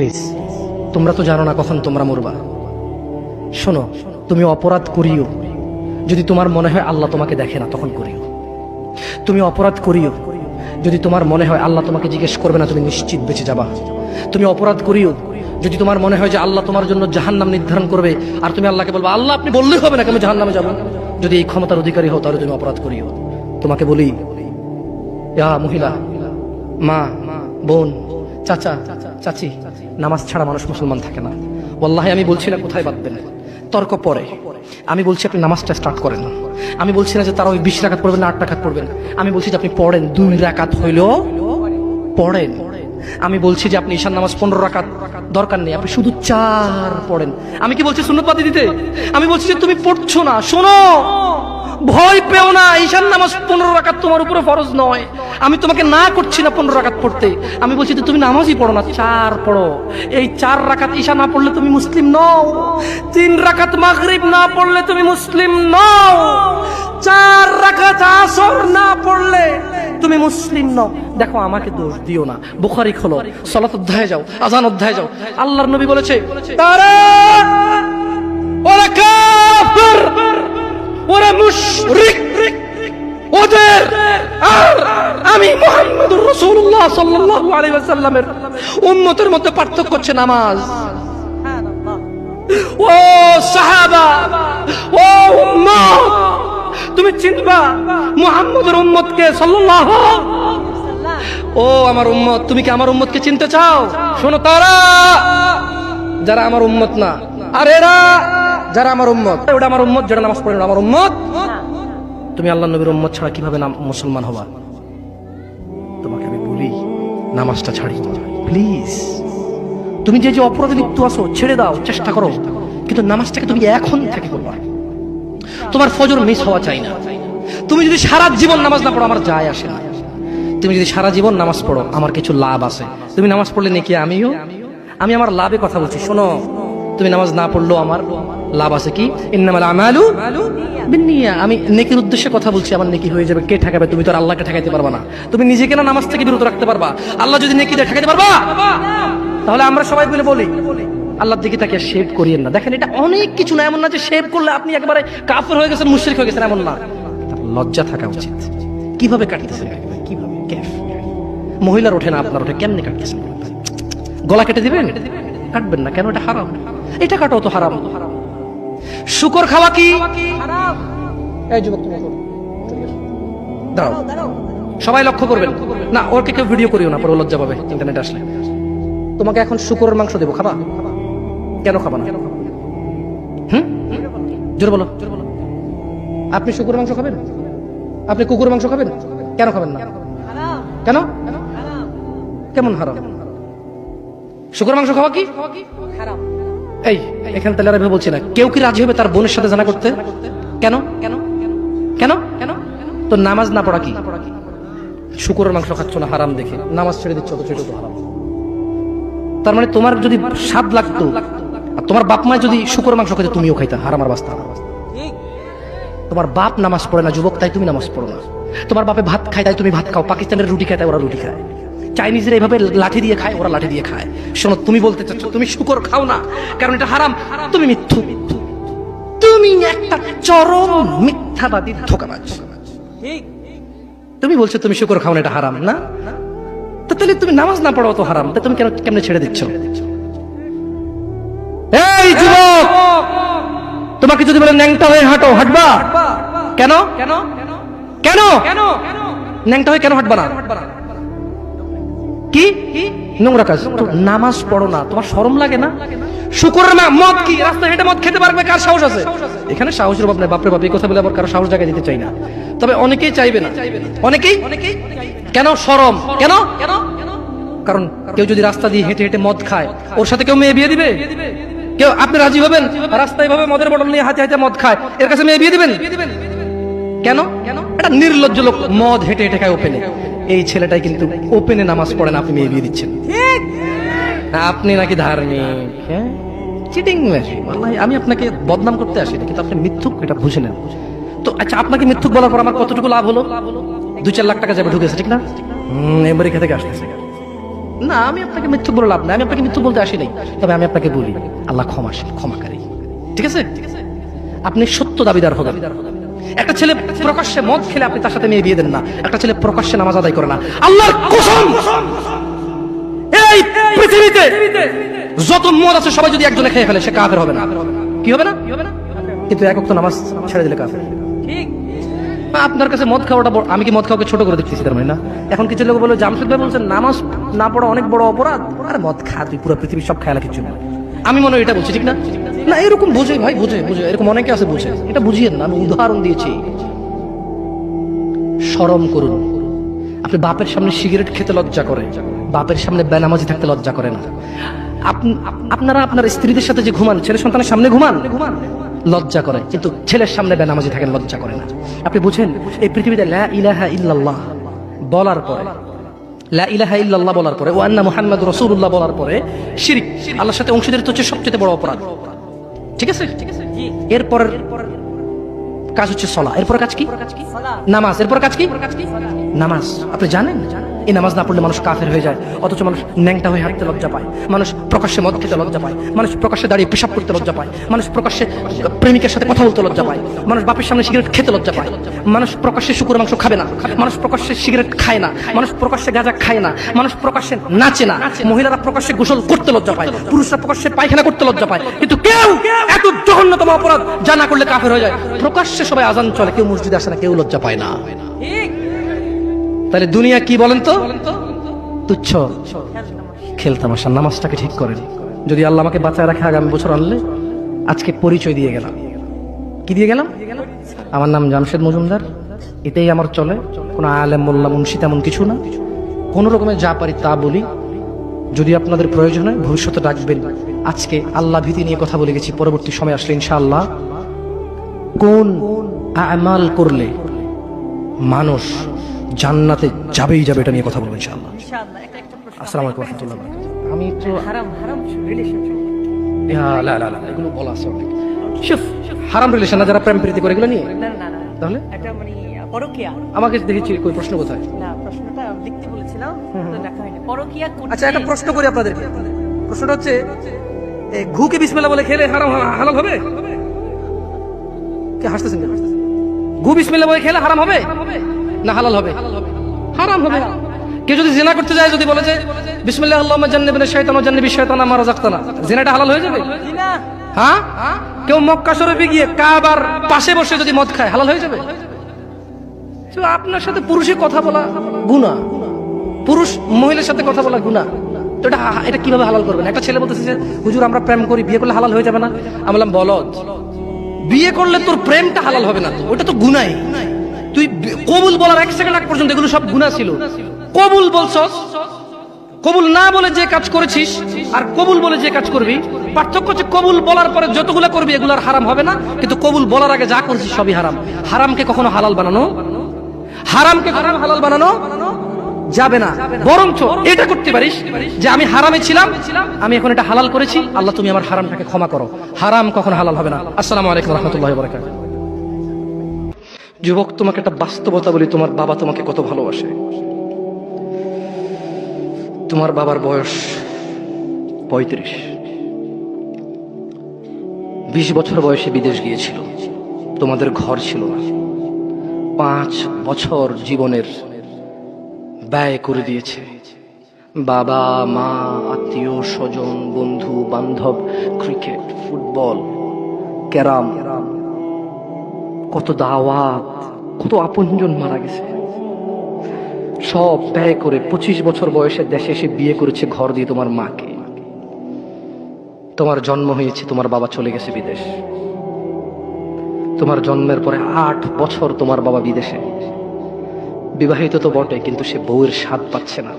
Please, তোমরা তো জানো না কখন তোমরা মরবা। শোনো, তুমি অপরাধ করিও যদি তোমার মনে হয় আল্লাহ তোমাকে দেখে না, তখন করিও। তুমি অপরাধ করিও যদি তোমার মনে হয় আল্লাহ তোমাকে জিজ্ঞেস করবে না, তুমি নিশ্চিত বেঁচে যাবা। তুমি অপরাধ করিও যদি তোমার মনে হয় যে আল্লাহ তোমার জন্য জাহান্নাম নির্ধারণ করবে, আর তুমি আল্লাহকে বলবা আল্লাহ আপনি বললেই হবে না, আমি জাহান্নামে যাবো। যদি এই ক্ষমতার অধিকারী হও তাহলে তুমি অপরাধ করিও। তোমাকে বলি, মহিলা, মা, বোন, চাচা, চাচি, নামাজ ছাড়া মানুষ মুসলমান থাকে না। ওয়াল্লাহি আমি বলছি না কোথায় বাঁধবেন, তর্ক পরে। আমি বলছি আপনি নামাজটা স্টার্ট করেন। আমি বলছি না যে তারা ওই 20 রাকাত পড়বেন না 8 রাকাত পড়বেন। আমি বলছি যে আপনি পড়েন, 2 রাকাত হইলেও পড়েন। আমি বলছি যে আপনি ঈশান নামাজ 15 রাকাত দরকার নেই, আপনি শুধু 4 পড়েন। আমি কি বলছি সুন্নত বাদ দিতে? আমি বলছি যে তুমি পড়ছো না, শোনো, ভয় পেও না, ঈশান নামাজ 15 রাকাত তোমার উপরে ফরজ নয়। আমি তোমাকে না করছি না 15 রাকাত পড়তে, আমি বলছি যে তুমি নামাজই পড়ো না, 4 পড়ো। এই 4 রাকাত ঈশা না পড়লে তুমি মুসলিম নও, 3 রাকাত মাগরিব না পড়লে তুমি মুসলিম নও, 4 রাকাত আসর না পড়লে তুমি মুসলিম নও। দেখো, আমাকে দোষ দিও না। বুখারী খোলো, সালাত অধ্যায়ে যাও, আযান অধ্যায়ে যাও। আল্লাহর নবী বলেছে তারা ওরা কাফির, ওরা মুশরিক, ওদের আর আমি মুহাম্মদুর রাসূলুল্লাহ সাল্লাল্লাহু আলাইহি ওয়াসাল্লামের উম্মতের মধ্যে পার্থক্য হচ্ছে নামাজ। ও সাহাবা, ও উম্মত, তুমি চিনবা মুহাম্মদের উম্মতকে সাল্লাল্লাহু। ও আমার উম্মত, তুমি কি আমার উম্মতকে চিনতে চাও? শোনো, তারা যারা আমার উম্মত না, আর এরা যারা আমার উম্মত। ওটা আমার উম্মত যেটা নামাজ পড়ে না, আমার উম্মত। তুমি আল্লাহ নবীর উম্মত ছাড়া কিভাবে মুসলমান হবা? তোমাকে আমি বলি, নামাজটা ছাড়ি প্লিজ। তুমি যে যে অপরাধে লিপ্ত আছো ছেড়ে দাও, চেষ্টা করো, কিন্তু নামাজটাকে তুমি এখন থেকে করবা। তোমার ফজর মিস হওয়া চাই না। তুমি যদি সারা জীবন নামাজ না পড়ো, আমার যায় আসে না। তুমি যদি সারা জীবন নামাজ পড়ো, আমার কিছু লাভ আছে। তুমি নামাজ পড়লে নাকি আমি আমার লাভে কথা বলছি। শোনো, তুমি নামাজ না পড়লেও আমার লাভ আছে। কি? ইন্নামাল আমালু বিন্নিয়া। আমি নেকির উদ্দেশ্যে কথা বলছি, আমার নেকি হয়ে যাবে। কে ঠেকাবে? তুমি তো আর আল্লাহকে ঠেকাইতে পারবা না। তুমি নিজেকে না নামাজ থেকে বিরত রাখতে পারবা, আল্লাহ যদি নেকি দেয় ঠেকাইতে পারবা? তাহলে আমরা সবাই মিলে বলি আল্লাহর দিকে তাকিয়ে শেভ করিয়েন না। দেখেন, এটা অনেক কিছু না, এমন না যে শেভ করলে আপনি একেবারে কাফের হয়ে গেছেন, মুশরিক হয়ে গেছেন, এমন না। লজ্জা থাকা উচিত। কিভাবে কাটতেছেন? কিভাবে? মহিলার ওঠে না, আপনার ওঠে, কেমনে কাটতেছেন? গলা কেটে দিবেন? কাটবেন না কেন? এটা হারাম। এটা কাটাও তো হারাম। শুকর খাওয়া কি হারাম? এই যুবক, তুমি দাঁড়াও, সবাই লক্ষ্য করবেন না, ওকে কেউ ভিডিও করিও না, পরে লজ্জা পাবে ইন্টারনেট আসলে। তোমাকে এখন শুকরের মাংস দেবো, খাবা? কেন খাবা না? জোরে বলো। আপনি শুকরের মাংস খাবেন? আপনি কুকুরের মাংস খাবেন? কেন খাবেন না? কেন? কেমন হারাম? শুকরের মাংস খাওয়া কি হারাম? এই এখানে তাহলে আর বলছি না, কেউ কি রাজি হবে তার বোনের সাথে জানা করতে? কেন? কেন? কেন? কেন? তো নামাজ না পড়া কি? শুকরের মাংস খাচ্ছ না হারাম দেখে নামাজ ছেড়ে দিচ্ছ, তো সেটা তো হারাম। তার মানে তোমার যদি স্বাদ লাগতো আর তোমার বাপ মায় যদি শুকরের মাংস খেতে, তুমিও খাইতা, হারাম আর বাস্তা। তোমার বাপ নামাজ পড়ে না যুবক, তাই তুমি নামাজ পড়ো না। তোমার বাপে ভাত খায়, তাই তুমি ভাত খাও। পাকিস্তানের রুটি খায়, তাই ওরা রুটি খায়। চাইনিজরা এভাবে লাঠি দিয়ে খায়, ওরা লাঠি দিয়ে খায়। শোনো, তুমি বলতে চাচ্ছ তুমি শুকর খাও না কারণ এটা হারাম, তুমি মিথ্যু। তুমি একটা চরম মিথ্যাবাদী, ধোঁকাবাজ। তুমি বলছো তুমি শুকর খাও না, এটা হারাম না? তো তাহলে তুমি নামাজ না পড়ো তো হারাম, তা তুমি কেমনে ছেড়ে দিচ্ছ? এই যুবক, তোমাকে যদি বলে ন্যাংটা হয়ে হাঁটো, হাঁটবা? কেন? কেন? কেন? ন্যাংটা হয়ে কেন হাঁটবা না? কি নোংরা কাজ? নামাজ পড়ো না, তোমার শরম লাগে না? শুকরের মদ কি রাস্তায় হেঁটে মদ খেতে পারবে? কার সাহস আছে? এখানে সাহসের অভাব নাই, বাপরে বাপ। এই কথা বলে আবার কারো সাহস জায়গায় দিতে চাই না, তবে অনেকেই চাইবে না। অনেকেই কেন? শরম। কেন? কারণ কেউ যদি রাস্তা দিয়ে হেঁটে হেঁটে মদ খায়, ওর সাথে কেউ মেয়ে বিয়ে দিবে? কেউ? আপনি রাজি হবেন? রাস্তায় ভাবে মদের বটল নিয়ে হাতে হাতে মদ খায়, এর কাছে মেয়ে বিয়ে দিবেন? কেন? এটা নির্লজ্জ লোক, মদ হেঁটে হেঁটে খায় ওপেনে। এই ছেলেটাই কিন্তু ওপেনে নামাজ পড়ে না, আপনি মেয়ে বিয়ে দিচ্ছেন। আপনি নাকি ধার্মিক? হ্যাঁ, চিটিং মেশিন। ওয়াল্লাহি আমি আপনাকে বদনাম করতে আসিনি, কিন্তু আপনি মিথ্যুক, এটা বুঝে নেন। তো আচ্ছা, আপনাকে মিথ্যুক বলার পর আমার কতটুকু লাভ হলো? 2-4 লাখ টাকা যাবে ঢুকেছে, ঠিক না? আমেরিকা থেকে আসতেছে, না, আমি আপনাকে মিথ্যুক বলে লাভ না, আমি আপনাকে মিথ্যুক বলতে আসি নাই, তবে আমি আপনাকে বলি আল্লাহ ক্ষমাশীল, ক্ষমাকারী। ঠিক আছে, আপনি সত্য দাবিদার হবেন। একটা ছেলে প্রকাশ্যে মদ খেলে আপনি তার সাথে মেয়ে বিয়ে দেন না, একটা ছেলে প্রকাশ্যে নামাজ আদায় করে না। আল্লাহর কসম, এই পৃথিবীতে যত মদ আছে সবাই যদি একজনে খেয়ে ফেলে সে কাফের হবে না। কি হবে না? কিন্তু এক ওয়াক্ত নামাজ ছেড়ে দিলে কাফের। ঠিক, আপনার কাছে মদ খাওয়াটা, আমি কি মদ খাওয়াকে ছোট করে দেখতেছি তার মানে না? এখন কিছু লোক বলে জামশেদ ভাই বলছেন নামাজ না পড়া অনেক বড় অপরাধ, আর মদ খা তুই পুরো পৃথিবীর সব খেয়ালা কিছু না। আমি মনে হয় এটা বলছি, ঠিক না? না, এরকম বুঝে ভাই, বুঝে এরকম অনেকে আছে বুঝে, এটা বুঝিয়েন না, আমি উদাহরণ দিয়েছি। শরম করুন। আপনি বাপের সামনে সিগারেট খেতে লজ্জা করে, বাপের সামনে বেনামাজি থাকতে লজ্জা করে না। আপনারা আপনার স্ত্রীদের সাথে যে ঘুমান, ছেলে সন্তানের সামনে ঘুমান, লজ্জা করে, কিন্তু ছেলের সামনে বেনামাজি থাকেন লজ্জা করে না। আপনি বুঝেন, এই পৃথিবীতে লা ইলাহা ইল্লাল্লাহ বলার পরে, লা ইলাহা ইল্লাল্লাহ বলার পরে, ওয়া আন্না মুহাম্মাদুর রাসূলুল্লাহ বলার পরে শিরক, আল্লাহর সাথে অংশীদারিত্ব হচ্ছে সবচেয়ে বড় অপরাধ। ঠিক আছে, এরপর কাজ হচ্ছে সালাহ, এরপর কাজ কি? নামাজ, এরপর কাজ কি? নামাজ। আপনি জানেন এই নামাজ না পড়লে মানুষ কাফের হয়ে যায়, অথচ মানুষ ন্যাংটা হয়ে হাঁটতে লজ্জা পায়, মানুষ প্রকাশ্যে মদ খেতে লজ্জা পায়, মানুষ প্রকাশ্যে দাঁড়িয়ে পেশাব করতে লজ্জা পায়, মানুষ প্রকাশ্যে প্রেমিকের সাথে কথা বলতে লজ্জা পায়, মানুষ বাপের সামনে সিগারেট খেতে লজ্জা পায়, মানুষ প্রকাশ্যে শুকর মাংস খাবে না, মানুষ প্রকাশ্যে সিগারেট খায় না, মানুষ প্রকাশ্যে গাঁজা খায় না, মানুষ প্রকাশ্যে নাচে না, মহিলারা প্রকাশ্যে গোসল করতে লজ্জা পায়, পুরুষরা প্রকাশ্যে পায়খানা করতে লজ্জা পায়, কিন্তু কেউ এত জঘন্যতম অপরাধ যা না করলে কাফের হয়ে যায়, প্রকাশ্যে সবাই আজান চলে, কেউ মসজিদে আসে না, কেউ লজ্জা পায় না। তাহলে দুনিয়া কি বলেন তো? তুচ্ছ খেলতামাশা। নামাজটাকে ঠিক করেন। যদি আল্লাহ আমাকে বাঁচায় রাখে আগামী বছর আনলে, আজকে পরিচয় দিয়ে গেলাম। কি দিয়ে গেলাম? আমার নাম জামশেদ মজুমদার, এতেই আমার চলে, কোনো আলেম মোল্লা মুন্সি তেমন কিছু না, কোন রকমের যা পারি তা বলি। যদি আপনাদের প্রয়োজন হয় ভবিষ্যতে ডাকবেন। আজকে আল্লাহ ভীতি নিয়ে কথা বলে গেছি, পরবর্তী সময় আসলে ইনশাআল্লাহ কোন আমাল করলে মানুষ জান্নাতে যাবেই যাবে এটা নিয়ে কথা বলবো ইনশাআল্লাহ। আসসালামু আলাইকুম ওয়া রাহমাতুল্লাহি ওয়া বারাকাতুহু। আমি তো হারাম রিলেশনশিপ, লা লা লা এগুলো বলা আছে অনেক। শুফ, হারাম রিলেশন না, যারা প্রেম প্রীতি করে এগুলো নিয়ে, না না না, তাহলে এটা মানে পরকিয়া। আমাকে দেখেছি কই প্রশ্ন কোথায়? না, প্রশ্নটা লিখতে বলেছিলাম তো লেখা হয়নি। পরকিয়া করতে। আচ্ছা, একটা প্রশ্ন করি আপনাদেরকে। প্রশ্নটা হচ্ছে, ঘুকে বিসমিল্লাহ বলে খেলে হারাম হালাল হবে? কে হাসতেছেন? ঘু বিসমিল্লাহ বলে খেলে হারাম হবে না হালাল হবে? হারাম হবে। কেউ যদি জিনা করতে যায়, যদি বলে যে বিসমিল্লাহ আল্লাহুম্মা জান্নিবনা শাইতান ওয়া জান্নিবিশ শাইতানা মা রাযাকতানা, জিনাটা হালাল হয়ে যাবে? হ্যাঁ? কেউ মক্কা শরীফে গিয়ে কাবার পাশে বসে যদি মদ খায়, হালাল হয়ে যাবে? তো আপনার সাথে পুরুষে কথা বলা গুনাহ, পুরুষ মহিলার সাথে কথা বলা গুনাহ, তো এটা কিভাবে হালাল করবেন? একটা ছেলে বলতেছে যে হুজুর আমরা প্রেম করি, বিয়ে করলে হালাল হয়ে যাবে না? আমি বললাম বলদ, বিয়ে করলে তোর প্রেমটা হালাল হবে না, ওটা তো গুনাহ। তুই কবুল বলার 1 সেকেন্ড আগ পর্যন্ত এগুলো সব গুনাহ ছিল। কবুল বলছস, কবুল না বলে যে কাজ করেছিস আর কবুল বলে যে কাজ করবি, পার্থক্য হচ্ছে কবুল বলার পরে যতগুলো করবি এগুলো আর হারাম হবে না, কিন্তু কবুল বলার আগে যা করছিস সবই হারাম। হারামকে কখনো হালাল বানানো, হারামকে কখনো হালাল বানানো যাবে না। বরঞ্চ এটা করতে পারিস যে আমি হারামে ছিলাম, আমি এখন এটা হালাল করেছি, আল্লাহ তুমি আমার হারামটাকে ক্ষমা করো। হারাম কখনো হালাল হবে না। আসসালামু আলাইকুম ওয়া রাহমাতুল্লাহি ওয়া বারাকাতুহু। যুবক, তোমাকে একটা বাস্তবতা বলি, তোমার বাবা তোমাকে কত ভালোবাসে। তোমার বাবার বয়স 35, 20 বছর বয়সে বিদেশ গিয়েছিল, তোমাদের ঘর ছিল না, 5 বছর জীবনের ব্যয় করে দিয়েছে। বাবা মা, আত্মীয় স্বজন, বন্ধু বান্ধব, ক্রিকেট, ফুটবল, ক্যারাম, কত দাওয়াত, কত আপনজন মারা গেছে, সব ব্যয় করে 25 বছর বয়সে দেশে এসে বিয়ে করেছে ঘর দিয়ে তোমার মাকে। তোমার জন্ম হয়েছে, তোমার বাবা চলে গেছে বিদেশ। তোমার জন্মের পরে 8 বছর তোমার বাবা বিদেশে, বিবাহিত তো বটে, কিন্তু সে বউয়ের স্বাদ পাচ্ছে না।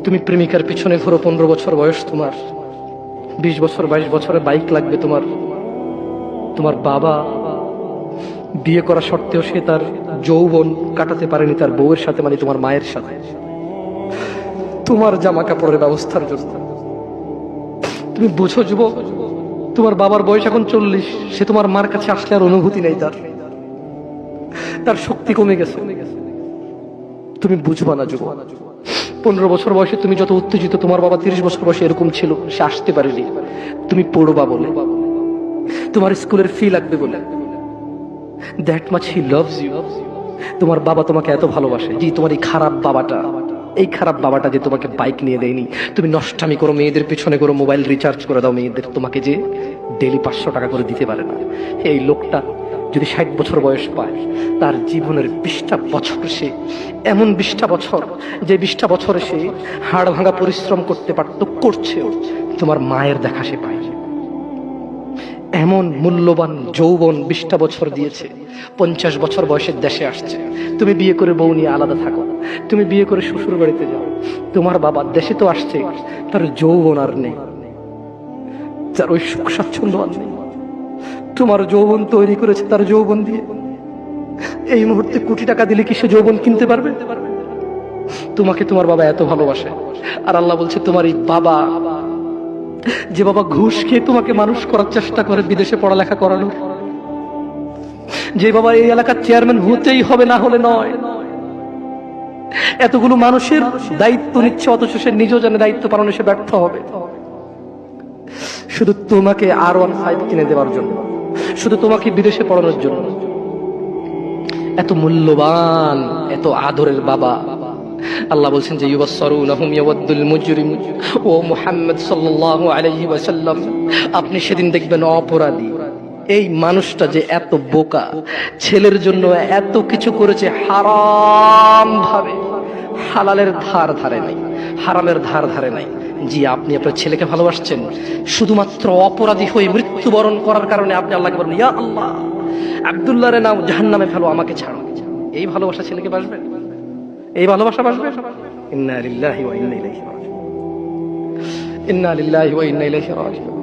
তুমি প্রেমিকার পিছনে ঘোরো, 15 বছর বয়স তোমার, 20 বছর 22 বছরে বাইক লাগবে তোমার। তোমার বাবা বিয়ে করা সত্ত্বেও সে তার যৌবন কাটাতে পারেনি তার বউয়ের সাথে, মানে তোমার মায়ের সাথে, তোমার জামা কাপড়ের ব্যবস্থার জন্য। তুমি বুঝো যুবক, তোমার বাবার বয়স এখন 40, সে তোমার মার কাছে আসলে আর অনুভূতি নেই, তার শক্তি কমে গেছে। তুমি বুঝবা না যুবক, 15 বছর বয়সে তুমি যত উত্তেজিত, তোমার বাবা 30 বছর বয়সে এরকম ছিল, সে আসতে পারেনি। তুমি পড়বা বলে, তোমার স্কুলের ফি লাগবে বলে। That much he loves you. তোমার বাবা তোমাকে এত ভালোবাসে। জি, তোমার এই খারাপ বাবাটা যে তোমাকে বাইক নিয়ে দেয়নি, তুমি নষ্টামি করো, মেয়েদের পিছনে করো, মোবাইল রিচার্জ করে দাও মেয়েদের, তোমাকে যে ডেলি 500 টাকা করে দিতে পারে না। এই লোকটা যদি 60 বছর বয়স পায়, তার জীবনের 20টা বছর সে এমন 20টা বছর, যে 20টা বছরে সে হাড় ভাঙা পরিশ্রম করতে পারত, করছে, তোমার মায়ের দেখা সে পায়। এমন মূল্যবান যৌবন 20টা বছর দিয়েছে। 50 বছর বয়সের দেশে আসছে, তুমি বিয়ে করে বউ নিয়ে আলাদা থাকো, তুমি বিয়ে করে শ্বশুর বাড়িতে যাও। তোমার বাবা দেশে তো আসছে, তার যৌবন আর নেই, তার ওই সুখ স্বাচ্ছন্দ্য আর নেই। তোমার যৌবন তৈরি করেছে তার যৌবন দিয়ে। এই মুহূর্তে কোটি টাকা দিলে কি সে যৌবন কিনতে পারবে? তোমাকে তোমার বাবা এত ভালোবাসে, আর আল্লাহ বলছে তোমার এই বাবা, যে বাবা ঘুষ খেয়ে তোমাকে মানুষ করার চেষ্টা করে বিদেশে পড়ালেখা করানোর, যে বাবা এই এলাকার চেয়ারম্যান হতেই হবে, না হলে নয়, এতগুলো মানুষের দায়িত্ব নিচ্ছে, অথচ সে নিজেও জানে দায়িত্ব পালনে সে ব্যর্থ হবে, শুধু তোমাকে R15 কিনে দেওয়ার জন্য, শুধু তোমাকে বিদেশে পড়ানোর জন্য। এত মূল্যবান, এত আদরের বাবা। আল্লাহ বলছেন যে ইউবাসসারুনাহুম ইয়াওয়াদ্দুল মুজরিম ও মুহাম্মদ সাল্লাল্লাহু আলাইহি ওয়াসাল্লাম, আপনি সেদিন দেখবেন অপরাধী এই মানুষটা যে এত বোকা, ছেলের জন্য এত কিছু করেছে হারাম ভাবে, হালালের ধার ধারে নাই, হারামের ধার ধারে নাই। জি, আপনি আপনার ছেলেকে ভালোবাসছেন, শুধুমাত্র অপরাধী হয়ে মৃত্যুবরণ করার কারণে আপনি আল্লাহকে বলেন ইয়া আল্লাহ আব্দুল্লাহ রে নাও জাহান্নামে ফেলো, আমাকে ছাড়ো। এই ভালোবাসা ছেলেকে বাসবে? এই ভালোবাসা বাসবে? ইন্না লিল্লাহি ওয়া ইন্না ইলাইহি রাজিউন, ইন্না লিল্লাহি ওয়া ইন্না ইলাইহি রাজিউন।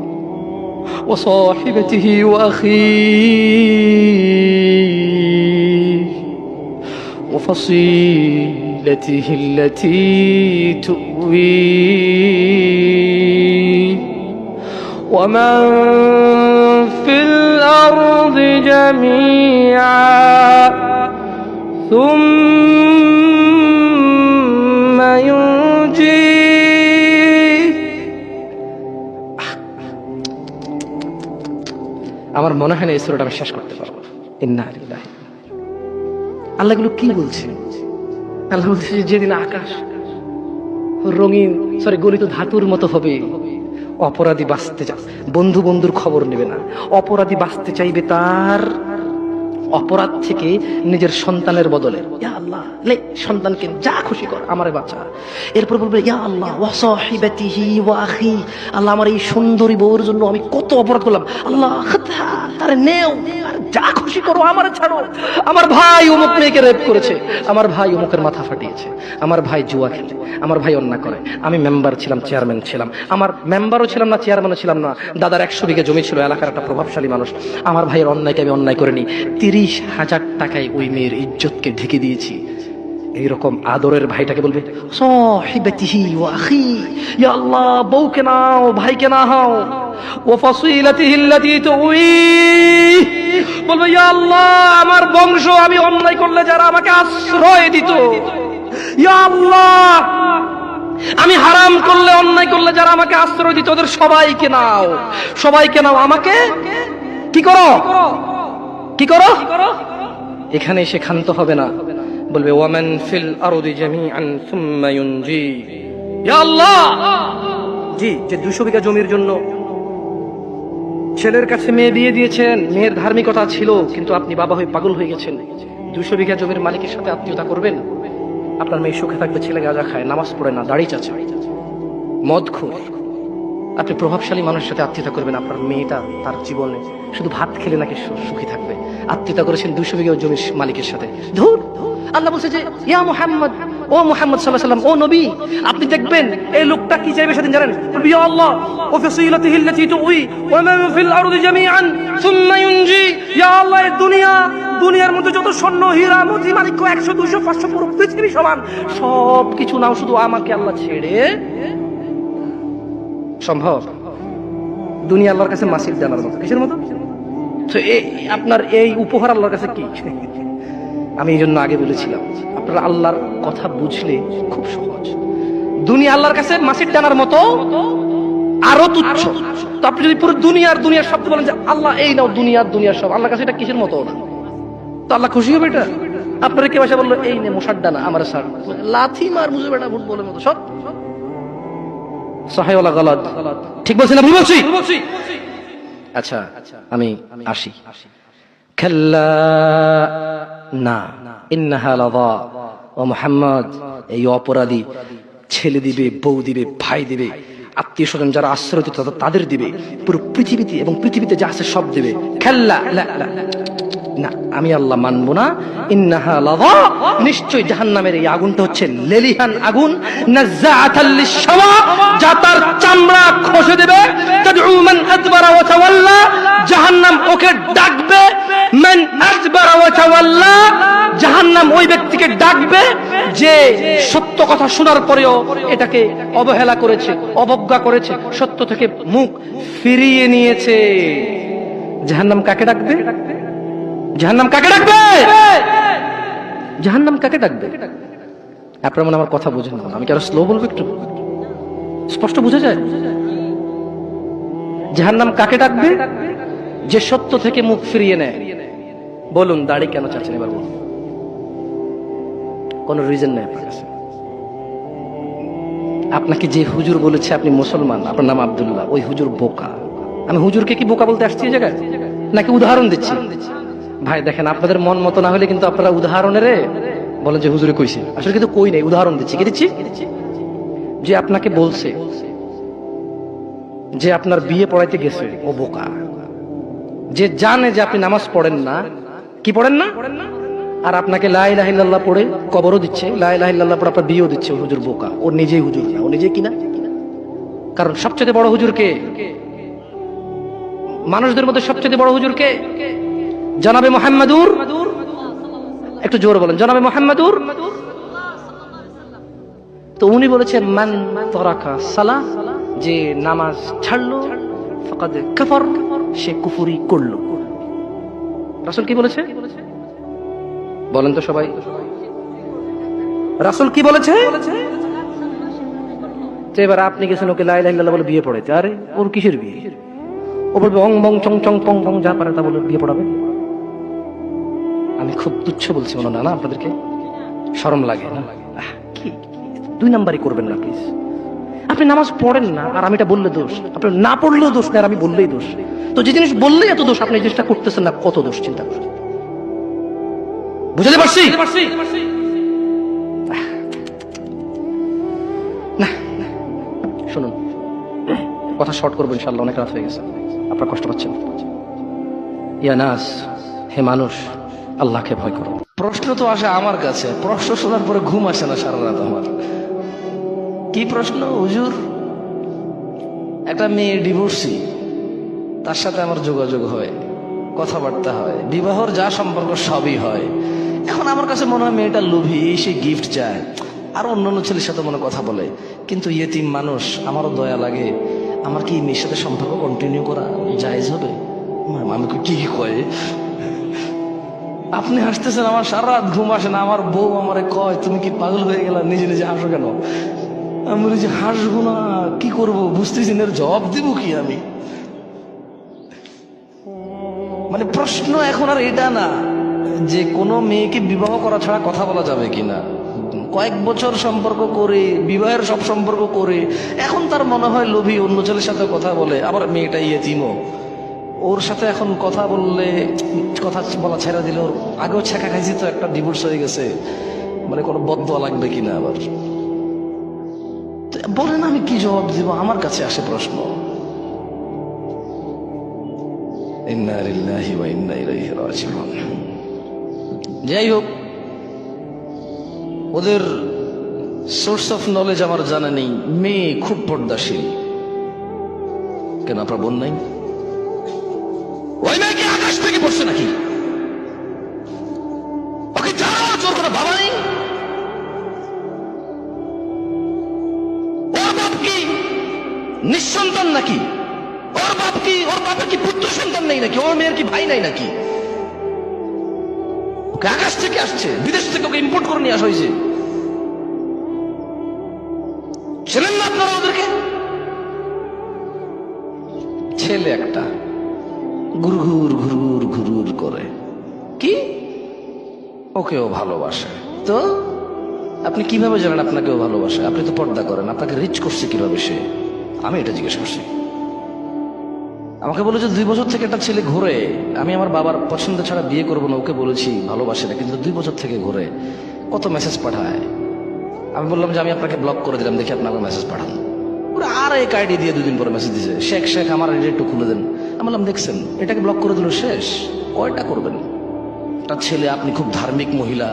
ওয়া সাহিবাতিহি ওয়া আখিহি ওয়া ফাসিলাতিহি আল্লাতী তুওয়ি ওয়া মান ফিল আরদি জামিআ সুম্মা ইউনজি। আমার মনে হয় না এই সূরাটা আমি শেষ করতে পারবো। ইন্না লিল্লাহি। আল্লাহ এগুলো কি বলছে? আল্লাহ বলছে যেদিন আকাশ রঙিন গলিত ধাতুর মতো হবে, অপরাধী বাঁচতে চায়, বন্ধু বন্ধুর খবর নেবে না, অপরাধী বাঁচতে চাইবে তার অপরাধ থেকে নিজের সন্তানের বদলে, ইয়া আল্লাহ লে সন্তানকে যা খুশি কর, আমারে বাঁচা। এরপর বলবে ইয়া আল্লাহ ওয়া সাহিবাতিহি ওয়া আখি, আল্লাহ আমার এই সুন্দরী বউর জন্য আমি কত অপরাধ করলাম, আল্লাহ তারে নেও, যা খুশি করো, আমারে ছাড়ো। আমার ভাই অমুক মেয়েকে রেপ করেছে, আমার ভাই অমুকের মাথা ফাটিয়েছে, আমার ভাই জুয়া খেলে, আমার ভাই অন্যায় করে, আমি মেম্বার ছিলাম, চেয়ারম্যান ছিলাম, আমার মেম্বারও ছিলাম না, চেয়ারম্যানও ছিলাম না, দাদার 100 বিঘা জমি ছিল, এলাকার একটা প্রভাবশালী মানুষ, আমার ভাইয়ের অন্যায়কে আমি অন্যায় করিনি, 30,000 টাকায় ওই মেয়ের ইজ্জতকে ঢেকে দিয়েছি। এইরকম আদরের ভাইটাকে বলবে সাহিবাতিহি ওয়া আখি, ইয়া আল্লাহ বউকে নাও, ভাইকে না হাও, ওয়া ফাসিলাতিহি আল্লাতী তুওয়ি, বলবে ইয়া আল্লাহ আমার বংশ, আমি অন্যায় করলে যারা আমাকে আশ্রয় দিত, ইয়া আল্লাহ আমি হারাম করলে, অন্যায় করলে যারা আমাকে আশ্রয় দিত, ওদের সবাইকে নাও, সবাইকে নাও, আমাকে কি করো, কি করো। এখানে এসে ক্ষান্ত হবে না, বলবে ওয়ামান ফিল আরদি জামিআন সুম্মা ইউনজি, ইয়া আল্লাহ জি, যে 200 বিঘা জমির জন্য ছেলের কাছে মেয়ে দিয়ে দিয়েছেন, মেয়ের ধার্মিকতা ছিল, কিন্তু আপনি বাবা হয়ে পাগল হয়ে গেছেন, 200 বিঘা জমির মালিকের সাথে আত্মীয়তা করবেন, আপনার মেয়ে সুখে থাকবে, ছেলে গাঁজা খায়, নামাজ পড়ে না, দাড়ি চাচা, মদখোর, আপনি প্রভাবশালী মানুষের সাথে আত্মীয়তা করবেন, আপনার মেয়েটা তার জীবনে শুধু ভাত খেলে নাকি সুখী থাকবে, আত্মীয়তা করেছেন 200 বিঘা জমির মালিকের সাথে। ধুর, আল্লাহ বলছে যে ইয়া মুহাম্মদ, ও মুহাম্মদ সাল্লাল্লাহু আলাইহি ওয়াসাল্লাম, ও নবী, আপনি দেখবেন এই লোকটা কি চাইবে সেদিন, জানেন? ইয়া আল্লাহ ওয়া ফাসিলাতিহি আল্লাতী তুওয়ি ওয়া মান ফিল আরদি জামিআন সুম্মা ইউনজি, ইয়া আল্লাহ এই দুনিয়ার মধ্যে যত স্বর্ণ হীরা মতি মানিক্য 100 200 500 পুরো পৃথিবী সমান, সব কিছু নাও, শুধু আমাকে আল্লাহ ছেড়ে। সম্ভব? দুনিয়া আল্লাহর কাছে মাসির দানার মতো, কিসের মতো? তো আপনার এই উপহার আল্লাহর কাছে কি? আমি এই জন্য আগে বলেছিলাম, আপনারা আল্লাহর কথা বুঝলে খুব সহজ, দুনিয়া আল্লাহর কাছে মাছির ডানার মতো আরো তুচ্ছ। তো আপনি যদি পুরো দুনিয়ার সব বলেন যে আল্লাহ এই নাও দুনিয়ার সব, আল্লাহর কাছে এটা কিসের মতো না? তো আল্লাহ খুশি হবে এটা? আপনারা কেউ এসে বললো এই নে মশার ডানা আমার সার, লাথি মার মুজে বেটা ভূত বলে মতো সব সহায় ওয়ালা গালাত। ঠিক বলছি না ভুল বলছি? আচ্ছা আমি আসি। খাল্লা না ইন্নাহা লাযা, ও মুহাম্মদ এই অপরাধী ছেলে দিবে, বউ দিবে, ভাই দিবে, আত্মীয় স্বজন যারা আশ্রয় দিত তাদের দিবে, পুরো পৃথিবীতে এবং পৃথিবীতে যা আছে সব দিবে। খাল্লা লা লা না, আমি আল্লাহ মানবো না। ইন্নাহা লাযা, নিশ্চয় জাহান্নামের এই আগুনটা হচ্ছে লেলিহান আগুন, নাযাআতাল লিশ-শাওয়া, যা তার চামড়া খসে দেবে। তাদউ মান আদবারা ওয়া তাওয়াল্লা, জাহান্নাম ওকে ডাকবে। মান আদবারা ওয়া তাওয়াল্লা, জাহান্নাম ওই ব্যক্তিকে ডাকবে যে সত্য কথা শোনার পরেও এটাকে অবহেলা করেছে, অবজ্ঞা করেছে, সত্য থেকে মুখ ফিরিয়ে নিয়েছে। জাহান্নাম কাকে ডাকবে? জাহান্নাম কাকে ডাকবে? জাহান্নাম কাকে ডাকবে? আপনারা মনে আমার কথা বুঝেন না, আমি কি আরো স্লো বলবো? একটু স্পষ্ট বুঝা যায়? জাহান্নাম কাকে ডাকবে? যে সত্য থেকে মুখ ফিরিয়ে নেয়। বলুন দাড়ি কেন চাচ্ছেন এবার বলুন? কোন রিজন নেই আপনার কাছে। আপনাকে যে হুজুর বলেছে আপনি মুসলমান, আপনার নাম আব্দুল্লাহ, ওই হুজুর বোকা। আমি হুজুরকে কি বোকা বলতে আসছি এই জায়গায়, নাকি উদাহরণ দিচ্ছি? ভাই দেখেন, আপনাদের মন মতো না হলে কিন্তু আপনারা উদাহরণের বলেন যে হুজুরে কইছে, আসলে কিন্তু কই নাই, উদাহরণ দিচ্ছি। কি দিচ্ছি? যে আপনাকে বলছে যে আপনার বিয়ে পড়াইতে গেছে, ও বোকা। যে জানে যে আপনি নামাজ পড়েন না, কি পড়েন না, আর আপনাকে লা ইলাহা ইল্লাল্লাহ পড়ে কবরও দিচ্ছে, লা ইলাহা ইল্লাল্লাহ পড়ে আপনার বিয়েও দিচ্ছে, ও হুজুর বোকা। ও নিজেই হুজুর না, ও নিজে কিনা। কারণ সবচেয়ে বড় হুজুর কে? মানুষদের মধ্যে সবচেয়ে বড় হুজুর কে? জনাবে মুহাম্মাদুর, একটু জোরে বলেন, জনাবে মুহাম্মাদুর। তো উনি বলেছেন মান তারাকা সালাহ, যে নামাজ ছাড়লো ফাকাদ কাফার, সে কুফরি করলো। রাসূল কি বলেছে বলেন তো সবাই? রাসূল কি বলেছে? তো এবার আপনি গেছেন ওকে লা ইলাহা ইল্লাল্লাহ বলে বিয়ে পড়াইতে, আরে ওর কিসের বিয়ে? ও বলবে অং বং চং চং পং পং যা পারে তা বলে বিয়ে পড়াবে। আমি খুব তুচ্ছ বলছি মনে না আপনাদেরকে? শরম লাগে না? কি দুই নাম্বারই করবেন না প্লিজ। আপনি নামাজ পড়েন না আর আমি এটা বললে দোষ, আপনি না পড়লেও দোষ না, আর আমি বললেই দোষ। তো যে জিনিস বললেই এত দোষ, আপনি এই জিনিসটা করতেছেন না, কত দোষ চিন্তা করেন। বুঝতে পারছি না? শুনুন, কথা শর্ট করবো ইনশাআল্লাহ, অনেক রাত হয়ে গেছে, আপনার কষ্ট পাচ্ছেন। ইয়া নাস, হে মানুষ, আল্লাহকে ভয় করো। প্রশ্ন তো আসে আমার কাছে, প্রশ্ন শোনার পরে ঘুম আসে না সারা রাত আমার। কি প্রশ্ন? হুজুর, একটা মেয়ে ডিভোর্সি, তার সাথে আমার যোগাযোগ হয়, কথাবার্তা হয়, বিবাহর যা সম্পর্ক সবই হয়। এখন আমার কাছে মনে হয় মেয়েটা লোভী, সে গিফট চায়, আর অন্যান্য ছেলের সাথে মনে কথা বলে। কিন্তু ইয়েতিম মানুষ, আমারও দয়া লাগে। আমার কি মেয়ের সাথে সম্পর্ক কন্টিনিউ করা জায়েজ হবে? আমি কি কয়? আপনি হাসতেছেন, আমার সারা রাত ঘুম আসে না। আমার বউ আমারে কয় তুমি কি পাগল হয়ে গেলা, নিজে নিজে হাসো কেন? আমি বলি যে হাসবো না, কি করবো বুঝতেছি না, জবাব দিব কি আমি? মানে প্রশ্ন এখন আর এটা না যে কোনো মেয়েকে বিবাহ করা ছাড়া কথা বলা যাবে কিনা। কয়েক বছর সম্পর্ক করে, বিবাহের সব সম্পর্ক করে, এখন তার মনে হয় লোভী, অন্য ছেলের সাথে কথা বলে। আবার মেয়েটা ইয়েতিমও, ওর সাথে এখন কথা বললে, কথা বলা ছেড়ে দিলে, ওর আগেও ছেঁকা খাইছি তো, একটা ডিভোর্স হয়ে গেছে, মানে কোনো বদদোয়া লাগবে কিনা আবার। বলেন আমি কি জবাব দিব? আমার কাছে আসে প্রশ্ন। ইন্না লিল্লাহি ওয়া ইন্না ইলাইহি রাজিউন। যাই হোক, ওদের সোর্স অফ নলেজ আমার জানা নেই। মেয়ে খুব পর্দাশীল, কেন আপনার বোন নাই? ওই মেয়ে কি আকাশ থেকে পড়ছে নাকি? ওকে জানো তোর কোনো বাবা নেই? ওর বাপ কি নিঃসন্তান নাকি? ওর বাপের কি পুত্র সন্তান নেই নাকি? ওর মেয়ের কি ভাই নাই নাকি? ওকে আকাশ থেকে আসছে, বিদেশ থেকে ওকে ইম্পোর্ট করে নিয়ে আসা হয়েছে। ছেলে একটা ঘুরঘুর ঘুরঘুর ঘুরঘুর করে, কি ওকেও ভালোবাসে। তো আপনি কিভাবে জানেন আপনাকেও ভালোবাসে? আপনি তো পর্দা করেন, আপনাকে রিচ করছে কিভাবে সে? আমি এটা জিজ্ঞেস করছি। আমাকে বলে যে 2 বছর থেকে একটা ছেলে ঘুরে, আমি আমার বাবার পছন্দ ছাড়া বিয়ে করবো না, ওকে বলেছি ভালোবাসে না, কিন্তু 2 বছর থেকে ঘুরে, কত মেসেজ পাঠায়। আমি বললাম যে আমি আপনাকে ব্লক করে দিলাম, দেখি আপনাকে মেসেজ পাঠান। ওরা আর এক আইডি দিয়ে 2 দিন পরে মেসেজ দিয়েছে, শেখ শেখ আমার আইডি একটু খুলে দেন। আমি বললাম দেখছেন, এটাকে ব্লক করে দিল, শেষ। কয়টা করবেন? একটা ছেলে, আপনি খুব ধার্মিক মহিলা,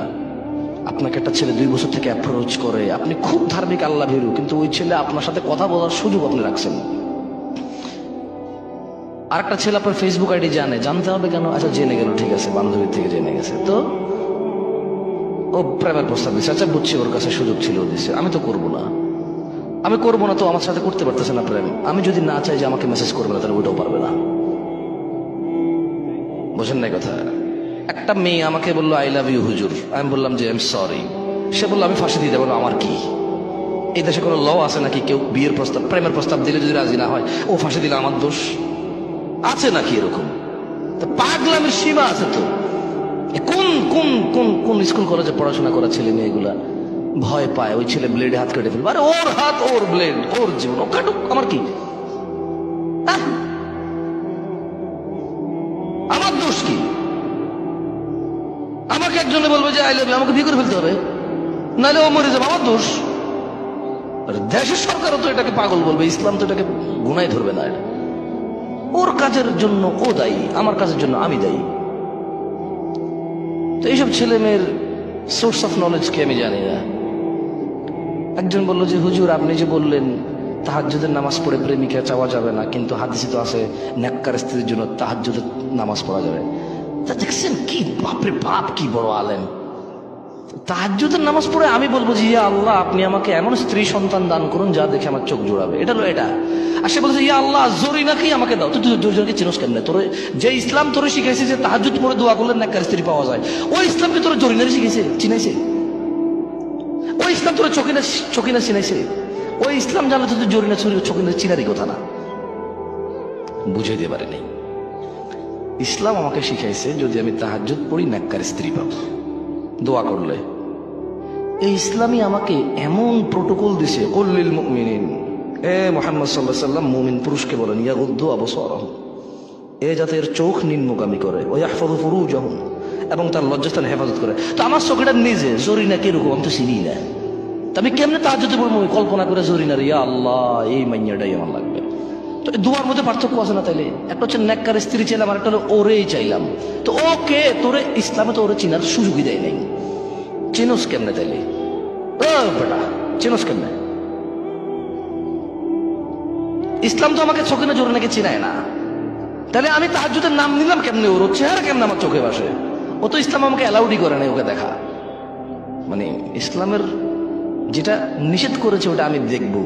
আপনাকে একটা ছেলে 2 বছর থেকে অ্যাপ্রোচ করে, আপনি খুব ধার্মিক আল্লাহ ভীরু, কিন্তু ওই ছেলে আপনার সাথে কথা বলার সুযোগ আপনি রাখছেন। আর একটা ছেলে আপনার ফেসবুক আইডি জানতে হবে কেন? আচ্ছা জেনে গেল, ঠিক আছে, বান্ধবীর থেকে জেনে গেছে, তো ও প্রেমের প্রস্তাব দিচ্ছে। আচ্ছা বুঝছি, ওর কাছে সুযোগ ছিল, দিচ্ছে। আমি তো করবো না, আমি করবো না, তো আমার সাথে করতে পারতেছে না প্রেম। আমি যদি না চাই যে আমাকে মেসেজ করবে না, তাহলে ওইটাও পারবে না। বোঝেন নাই কথা? একটা মেয়ে আমাকে বললো আই লাভ ইউ হুজুর, আমি বললাম যে আই এম সরি। সে বললো আমি ফাঁসি দিয়ে দেবো। আমার কি এই দেশে কোনো ল আছে নাকি কেউ বিয়ের প্রস্তাব, প্রেমের প্রস্তাব দিলে যদি রাজি না হয় ও ফাঁসি দিলে আমার দোষ আছে নাকি? এরকম তো পাগলামের সীমা আছে তো। কোন কোন কোন কোন স্কুল কলেজে পড়াশোনা করা ছেলে মেয়েগুলা ভয় পায় ওই ছেলে ব্লেডে হাত কেটে ফেলবে। আরে ওর হাত, ওর ব্লেড, ওর জীবন, ও কাটুক, আমার কি? আমার দোষ কি? আমাকে একজনে বলবে যে আই লাভ ইউ, আমাকে বিয়ে করে ফেলতে হবে, নাহলে ও মরে যাবে, আমার দোষ। দেশের সরকারও তো এটাকে পাগল বলবে, ইসলাম তো এটাকে গুনাই ধরবে না। ওর কাজের জন্য ও দায়ী, আমার কাজের জন্য আমি দায়ী। তো এইসব ছেলে মেয়ের সোর্স অফ নলেজ কি আমি জানি না। একজন বলল যে হুজুর আপনি যে বললেন তাহাজ্জুদের নামাজ পড়ে প্রেমিকা চাওয়া যাবে না, কিন্তু হাদিসে তো আছে নেককার স্ত্রীর জন্য তাহাজ্জুদের নামাজ পড়া যাবে। তা দেখছেন কি বাপরে বাপ, কি বড় আলেম। তাহাজ্জুদের নামাজ পড়ে আমি বলবো যে ইয়া আল্লাহ আপনি আমাকে এমন স্ত্রী সন্তান দান করুন যা দেখে আমার চোখ জোড়াবে, এটা হলো এটা। আর সে বলছে ইয়া আল্লাহ জরিনাকেই আমাকে দাও। তুই জরিনাকে চিনোস কেমনে? তোর যে ইসলাম তোরে শিখাইছে যে তাহাজ্জুদ পড়ে দোয়া করলে নেককার স্ত্রী পাওয়া যায়, ওই ইসলামকে তোর জরিনারে শিখাইছে, চিনাইছে? ওই ইসলাম তোর চকিনা চিনাইছে? ওই ইসলাম জানলে তো তুই জরিনা চকিনা চিনারই কথা না। বুঝে দিতে পারে নাই। ইসলাম আমাকে শিখাইছে যদি আমি তাহাজ্জুদ পড়ি নেককার স্ত্রী পাবো দোয়া করলে। এই ইসলামই আমাকে এমন প্রোটোকল দিছে, কুল্লিল মুমিনিন, এ মুহাম্মদ সাল্লাল্লাহু আলাইহি ওয়াসাল্লাম মুমিন পুরুষকে বলেন ইয়াগুদ্দু আবসারহুম, এ যাতে চোখ নিম্নগামী করে, ওয়া ইয়াহফাযু ফুরুজাহুম, এবং তার লজ্জাস্থান হেফাজত করে। তো আমার চোখটা নিজে জরিনা কিরকম আমি তো চিনি না, আমি কেমনে তাহাজ্জুদে পড়বো? কল্পনা করে জরিনার ইয়া আল্লাহ এই মাইয়াটাই আমার লাগবে। তো দুয়ার মধ্যে পার্থক্য আছে না? তাইলে একটা হচ্ছে নেককার স্ত্রী চাইলাম, আর একটা হলো ওরেই চাইলাম। তো ওকে তোরে ইসলামে তো ওরে চিনার সুযোগই দেয় নাই। চিনোস কেমনে তাইলে? ও বেটা চিনোস কেমনে? ইসলাম তো আমাকে চোখে না জোরে নাকি চিনায় না। তাহলে আমি তাহাজ্জুদের নাম নিলাম কেমনে? ওর চেহারা কেমনে আমার চোখে বাসে? ও তো ইসলাম আমাকে অ্যালাউডই করে নাই ওকে দেখা। মানে ইসলামের যেটা নিষেধ করেছে ওটা আমি দেখবো,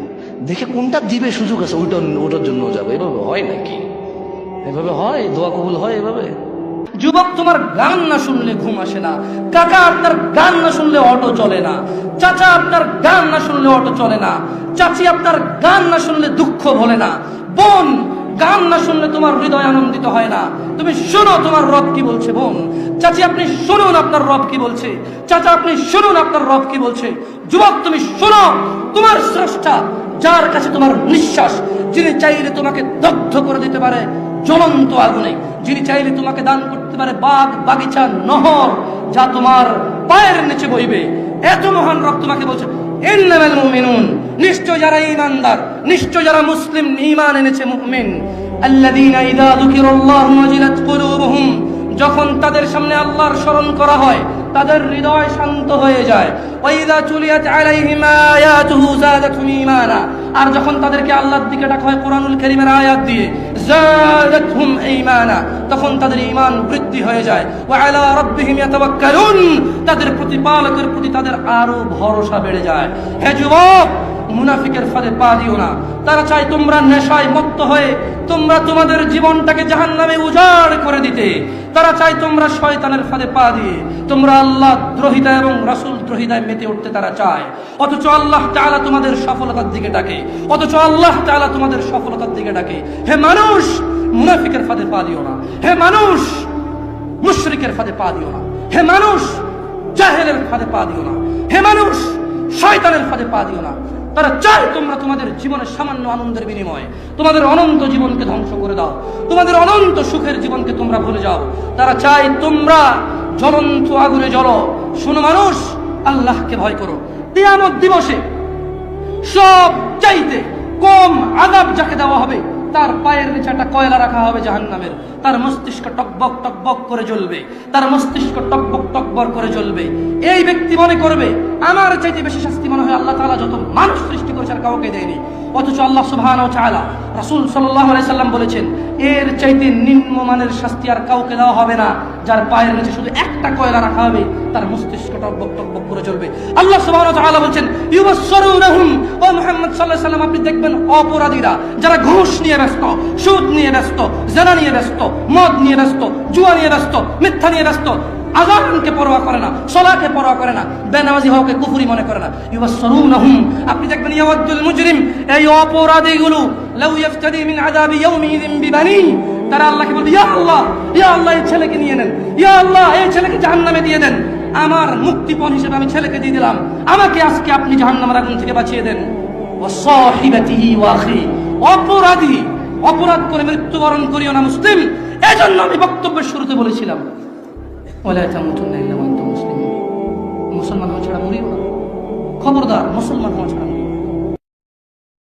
দেখে কোনটা দিবে সুযোগ আছে ওটার জন্য যাবে। এভাবে হয় নাকি? এভাবে হয়? দোয়া কবুল হয় এভাবে? যুবক তোমার গান না শুনলে ঘুম আসে না, কাকা আপনার গান না শুনলে অটো চলে না, চাচা আপনার গান না শুনলে অটো চলে না, চাচি আপনার গান না শুনলে দুঃখ ভোলে না, বোন গান না শুনলে তোমার হৃদয় আনন্দিত হয় না। তুমি শোনো তোমার রব কি বলছে। বোন, চাচি আপনি শুনুন আপনার রব কি বলছে। চাচা আপনি শুনুন আপনার রব কি বলছে। যুবক তুমি শোনো তোমার স্রষ্টা, যার কাছে তোমার নিঃশ্বাস, যিনি চাইলে তোমাকে দগ্ধ করে দিতে পারে জ্বলন্ত আগুনে, যিনি চাইলে তোমাকে দান করতে পারে বাগ বাগিচা নহর যা তোমার পায়ের নিচে বইবে। এত মহান রব তোমাকে বলছে ইন্নামাল মুমিনুন, নিশ্চয় যারা ঈমানদার, নিশ্চয় যারা মুসলিম ঈমান এনেছে মুমিন, আল্লাযীনা ইযা যুকিরাল্লাহু ওয়াজিলাত কুলুবুহুম, যখন তাদের সামনে আল্লাহর স্মরণ করা হয় তাদের হৃদয় শান্ত হয়ে যায়। ওয়া ইযা তুলিয়াত আলাইহিম আয়াতুহু যাদাতুহুম ঈমানা, আর যখন তাদেরকে আল্লাহর দিকে ডাকা হয় কোরআনুল কারীমের আয়াত দিয়ে, যাদাতুহুম ঈমানা, তখন তাদের ঈমান বৃদ্ধি হয়ে যায়। ওয়া আলা রাব্বিহিম ইয়াতাওয়াক্কালুন, তাদের প্রতিপালকের প্রতি তাদের আরো ভরসা বেড়ে যায়। হে যুবক, মুনাফিকের ফাঁদে পা দিও না। তারা চায় তোমরা নেশায় মত্ত হয়ে তোমরা তোমাদের জীবনটাকে জাহান্নামে উজাড় করে দিতে। তারা চায় তোমরা শয়তানের ফাঁদে পা দিয়ে তোমরা আল্লাহ দ্রোহিতা এবং রাসূল দ্রোহিতায় মেতে উঠতে তারা চায়। অথচ আল্লাহ তাআলা তোমাদের সফলতার দিকে ডাকে, অথচ আল্লাহ তাআলা তোমাদের সফলতার দিকে ডাকে। হে মানুষ, মুনাফিকের ফাঁদে পা দিও না। হে মানুষ, মুশরিকের ফাঁদে পা দিও না। হে মানুষ, জাহেলের ফাঁদে পা দিও না। হে মানুষ, শয়তানের ফাঁদে পা দিও না। তারা চায় তোমরা তোমাদের জীবনের সামান্য আনন্দের বিনিময়ে তোমাদের অনন্ত জীবনকে ধ্বংস করে দাও, তোমাদের অনন্ত সুখের জীবনকে তোমরা ভুলে যাও। তারা চায় তোমরা জ্বলন্ত আগুনে জ্বলো। শোনো মানুষ, আল্লাহকে ভয় করো। কিয়ামত দিবসে সব চাইতে কম আযাব যাকে দেওয়া হবে, তার পায়ের নিচে একটা কয়লা রাখা হবে জাহান্নামের। তার মস্তিষ্ক টকবক টকবক করে জ্বলবে, তার মস্তিষ্ক টকবক টকবক করে জ্বলবে। এই ব্যক্তি মনে করবে আমার চাইতে বেশি শাস্তি মনে হয় আল্লাহ তাআলা যত মানুষ সৃষ্টি করেছে আর কাউকে দেয়নি। অথচ আল্লাহ সুবহানাহু ওয়া তাআলা, রাসূল সাল্লাল্লাহু আলাইহি সাল্লাম বলেছেন, এর চাইতে নিম্নমানের শাস্তি আর কাউকে দেওয়া হবে না, যার পায়ের নিচে শুধু একটা কয়লা রাখা হবে, তার মস্তিষ্ক টকবক টকবক করে জ্বলবে। আল্লাহ সুবহানাহু ওয়া তাআলা বলেন, ইউবাসসিরুনহুম, ও মুহাম্মদ সাল্লাল্লাহু আলাইহি সাল্লাম আপনি দেখবেন অপরাধীরা যারা ঘুষ নিয়ে ব্যস্ত, সুদ নিয়ে ব্যস্ত, জিনা নিয়ে ব্যস্ত, মদ নিয়ে ব্যস্ত, জুয়া নিয়ে ব্যস্ত, মিথ্যা নিয়ে ব্যস্ত, আযানকে পরোয়া করে না, সালাতকে পরোয়া করে না, বেনামাজি হওয়াকে কুফরি মনে করে না। ইউবাসসিরুনহুম, আপনি দেখবেন ইয়াওয়াদুল মুজরিম, এই অপরাধীগুলো লাউ ইফতাদি মিন আযাবি ইয়াউমিযিন বিবানি, তারা আল্লাহকে বলবে, ইয়া আল্লাহ, ইয়া আল্লাহ এই ছেলেকে নিয়ে নেন, ইয়া আল্লাহ এই ছেলেকে জাহান্নামে দিয়ে দেন, আমার মুক্তিপণ হিসেবে আমি ছেলেকে দিয়ে দিলাম, আমাকে আজকে আপনি জাহান্নামের আগুন থেকে বাঁচিয়ে দেন। ওয়া সাহিবাতিহি ওয়া আখি, অপরাধী অপরাধ করে মৃত্যুবরণ করিও না মুসলিম। এজন্য আমি বক্তব্যের শুরুতে বলেছিলাম, ওয়ালা তামুতুন্না ইল্লা ওয়া আনতুম মুসলিমুন, মুসলমান হওয়া ছাড়া মরিও না। খবরদার, মুসলমান হওয়া ছাড়া